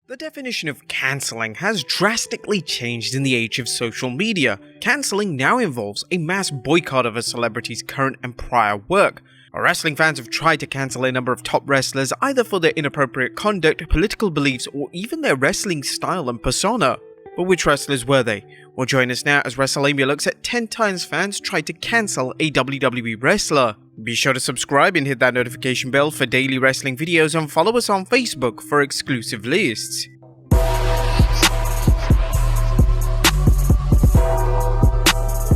The definition of cancelling has drastically changed in the age of social media. Cancelling now involves a mass boycott of a celebrity's current and prior work. Wrestling fans have tried to cancel a number of top wrestlers either for their inappropriate conduct, political beliefs, or even their wrestling style and persona. But which wrestlers were they? Well, join us now as Wrestlelamia looks at 10 times fans tried to cancel a WWE wrestler. Be sure to subscribe and hit that notification bell for daily wrestling videos and follow us on Facebook for exclusive lists.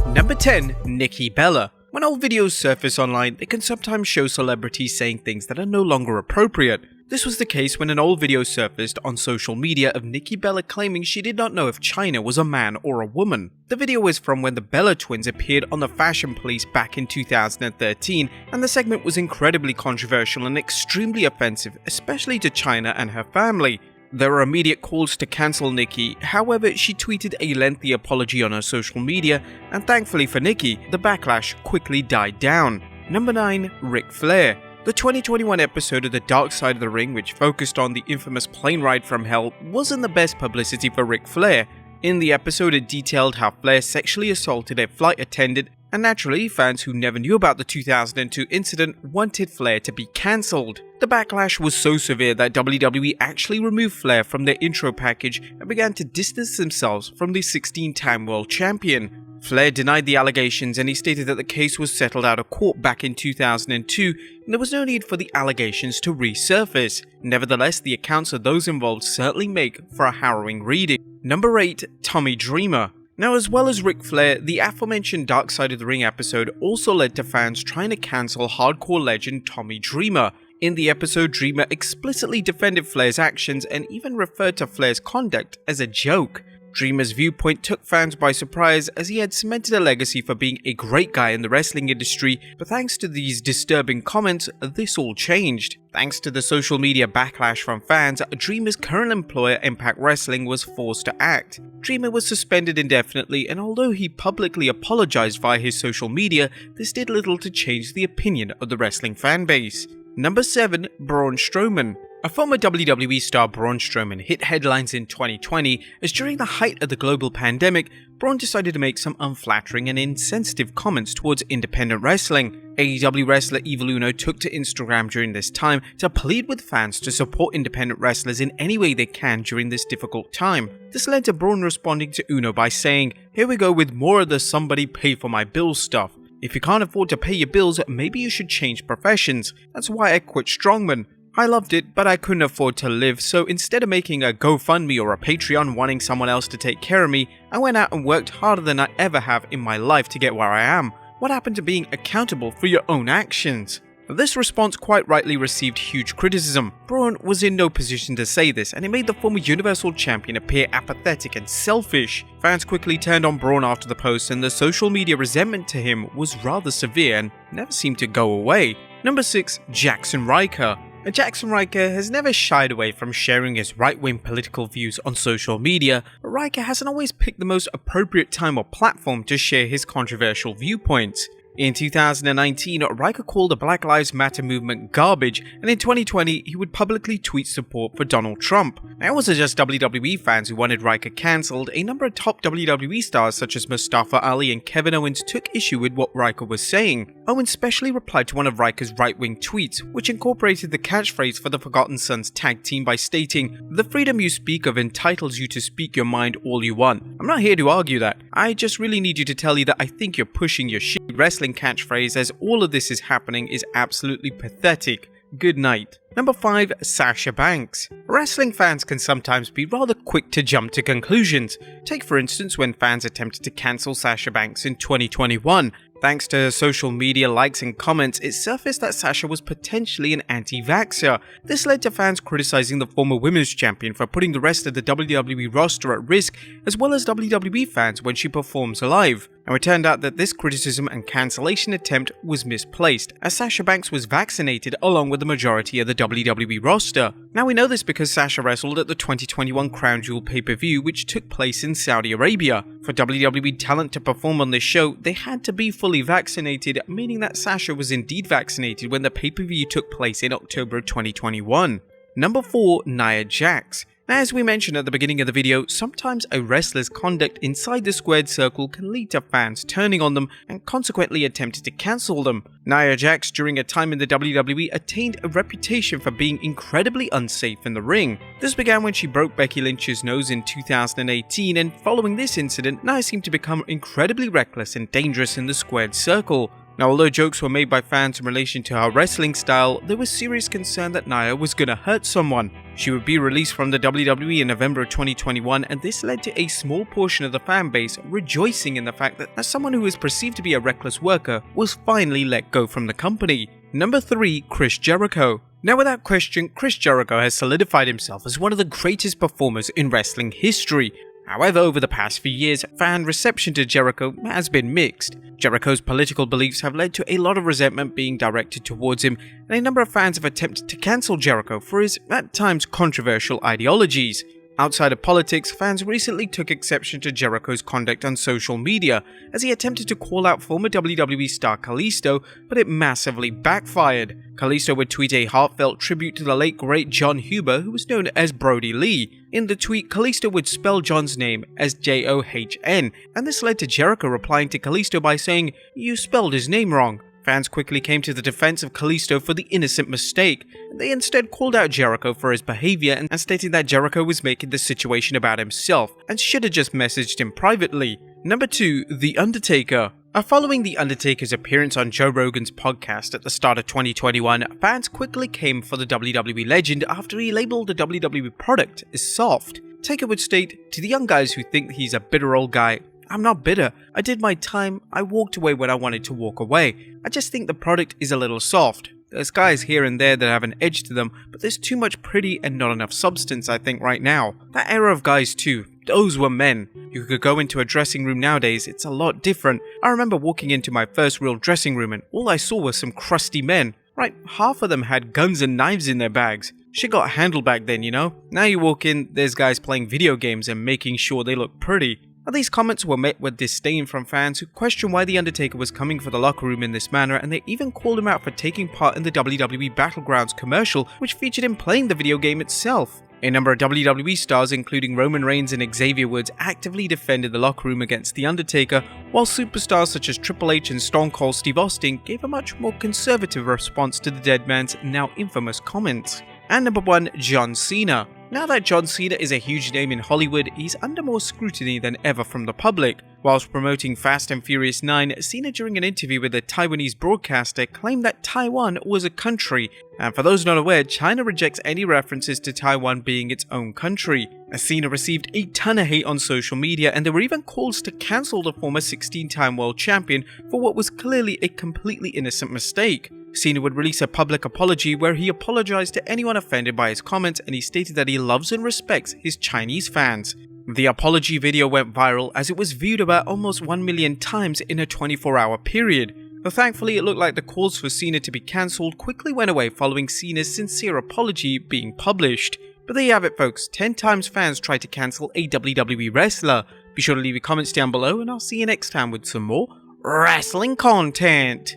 Number 10. Nikki Bella. When old videos surface online, they can sometimes show celebrities saying things that are no longer appropriate. This was the case when an old video surfaced on social media of Nikki Bella claiming she did not know if China was a man or a woman. The video is from when the Bella twins appeared on the Fashion Police back in 2013, and the segment was incredibly controversial and extremely offensive, especially to China and her family. There were immediate calls to cancel Nikki, however she tweeted a lengthy apology on her social media, and thankfully for Nikki, the backlash quickly died down. Number 9. Ric Flair. The 2021 episode of The Dark Side of the Ring, which focused on the infamous plane ride from hell, wasn't the best publicity for Ric Flair. In the episode, it detailed how Flair sexually assaulted a flight attendant, and naturally, fans who never knew about the 2002 incident wanted Flair to be cancelled. The backlash was so severe that WWE actually removed Flair from their intro package and began to distance themselves from the 16-time world champion. Flair denied the allegations and he stated that the case was settled out of court back in 2002 and there was no need for the allegations to resurface. Nevertheless, the accounts of those involved certainly make for a harrowing reading. Number 8. Tommy Dreamer. Now, as well as Ric Flair, the aforementioned Dark Side of the Ring episode also led to fans trying to cancel hardcore legend Tommy Dreamer. In the episode, Dreamer explicitly defended Flair's actions and even referred to Flair's conduct as a joke. Dreamer's viewpoint took fans by surprise as he had cemented a legacy for being a great guy in the wrestling industry, but thanks to these disturbing comments, this all changed. Thanks to the social media backlash from fans, Dreamer's current employer Impact Wrestling was forced to act. Dreamer was suspended indefinitely, and although he publicly apologized via his social media, this did little to change the opinion of the wrestling fanbase. Number 7. Braun Strowman. A former WWE star, Braun Strowman, hit headlines in 2020 as during the height of the global pandemic, Braun decided to make some unflattering and insensitive comments towards independent wrestling. AEW wrestler Evil Uno took to Instagram during this time to plead with fans to support independent wrestlers in any way they can during this difficult time. This led to Braun responding to Uno by saying, "Here we go with more of the somebody pay for my bills stuff. If you can't afford to pay your bills, maybe you should change professions. That's why I quit Strongman. I loved it, but I couldn't afford to live, so instead of making a GoFundMe or a Patreon wanting someone else to take care of me, I went out and worked harder than I ever have in my life to get where I am. What happened to being accountable for your own actions?" This response quite rightly received huge criticism. Braun was in no position to say this, and it made the former Universal Champion appear apathetic and selfish. Fans quickly turned on Braun after the post, and the social media resentment to him was rather severe and never seemed to go away. Number 6. Jackson Riker. Jackson Riker has never shied away from sharing his right-wing political views on social media, but Riker hasn't always picked the most appropriate time or platform to share his controversial viewpoints. In 2019, Riker called the Black Lives Matter movement garbage, and in 2020, he would publicly tweet support for Donald Trump. Now, it wasn't just WWE fans who wanted Riker cancelled. A number of top WWE stars such as Mustafa Ali and Kevin Owens took issue with what Riker was saying. Owens specially replied to one of Riker's right-wing tweets, which incorporated the catchphrase for the Forgotten Sons tag team by stating, "The freedom you speak of entitles you to speak your mind all you want. I'm not here to argue that. I just really need you to tell you that I think you're pushing your shit wrestling catchphrase as all of this is happening is absolutely pathetic. Good night." Number 5. Sasha Banks. Wrestling fans can sometimes be rather quick to jump to conclusions. Take for instance when fans attempted to cancel Sasha Banks in 2021. Thanks to her social media likes and comments, it surfaced that Sasha was potentially an anti-vaxxer. This led to fans criticizing the former women's champion for putting the rest of the WWE roster at risk, as well as WWE fans when she performs live. Now, it turned out that this criticism and cancellation attempt was misplaced, as Sasha Banks was vaccinated along with the majority of the WWE roster. Now, we know this because Sasha wrestled at the 2021 Crown Jewel pay-per-view, which took place in Saudi Arabia. For WWE talent to perform on this show, they had to be fully vaccinated, meaning that Sasha was indeed vaccinated when the pay-per-view took place in October 2021. Number 4. Nia Jax. Now, as we mentioned at the beginning of the video, sometimes a wrestler's conduct inside the squared circle can lead to fans turning on them and consequently attempting to cancel them. Nia Jax, during a time in the WWE, attained a reputation for being incredibly unsafe in the ring. This began when she broke Becky Lynch's nose in 2018, and following this incident, Nia seemed to become incredibly reckless and dangerous in the squared circle. Now, although jokes were made by fans in relation to her wrestling style, there was serious concern that Nia was gonna hurt someone. She would be released from the WWE in November of 2021, and this led to a small portion of the fan base rejoicing in the fact that as someone who is perceived to be a reckless worker was finally let go from the company. Number 3, Chris Jericho. Now, without question, Chris Jericho has solidified himself as one of the greatest performers in wrestling history. However, over the past few years, fan reception to Jericho has been mixed. Jericho's political beliefs have led to a lot of resentment being directed towards him, and a number of fans have attempted to cancel Jericho for his, at times, controversial ideologies. Outside of politics, fans recently took exception to Jericho's conduct on social media, as he attempted to call out former WWE star Kalisto, but it massively backfired. Kalisto would tweet a heartfelt tribute to the late great John Huber, who was known as Brody Lee. In the tweet, Kalisto would spell John's name as John, and this led to Jericho replying to Kalisto by saying, "You spelled his name wrong." Fans quickly came to the defense of Kalisto for the innocent mistake. They instead called out Jericho for his behavior and stated that Jericho was making the situation about himself and should have just messaged him privately. Number 2, The Undertaker. Following The Undertaker's appearance on Joe Rogan's podcast at the start of 2021, fans quickly came for the WWE legend after he labeled the WWE product as soft. Taker would state, "To the young guys who think he's a bitter old guy, I'm not bitter. I did my time. I walked away when I wanted to walk away. I just think the product is a little soft. There's guys here and there that have an edge to them, but there's too much pretty and not enough substance, I think, right now. That era of guys too. Those were men. You could go into a dressing room nowadays, it's a lot different. I remember walking into my first real dressing room and all I saw were some crusty men. Right, half of them had guns and knives in their bags. Shit got handled back then, you know? Now you walk in, there's guys playing video games and making sure they look pretty." Now, these comments were met with disdain from fans who questioned why The Undertaker was coming for the locker room in this manner, and they even called him out for taking part in the WWE Battlegrounds commercial, which featured him playing the video game itself. A number of WWE stars, including Roman Reigns and Xavier Woods, actively defended the locker room against The Undertaker, while superstars such as Triple H and Stone Cold Steve Austin gave a much more conservative response to the dead man's now infamous comments. And number 1, John Cena. Now that John Cena is a huge name in Hollywood, he's under more scrutiny than ever from the public. Whilst promoting Fast and Furious 9, Cena, during an interview with a Taiwanese broadcaster, claimed that Taiwan was a country. And for those not aware, China rejects any references to Taiwan being its own country. Cena received a ton of hate on social media, and there were even calls to cancel the former 16-time world champion for what was clearly a completely innocent mistake. Cena would release a public apology where he apologized to anyone offended by his comments, and he stated that he loves and respects his Chinese fans. The apology video went viral as it was viewed about almost 1 million times in a 24-hour period. But thankfully, it looked like the calls for Cena to be cancelled quickly went away following Cena's sincere apology being published. But there you have it, folks. 10 times fans tried to cancel a WWE wrestler. Be sure to leave your comments down below, and I'll see you next time with some more wrestling content.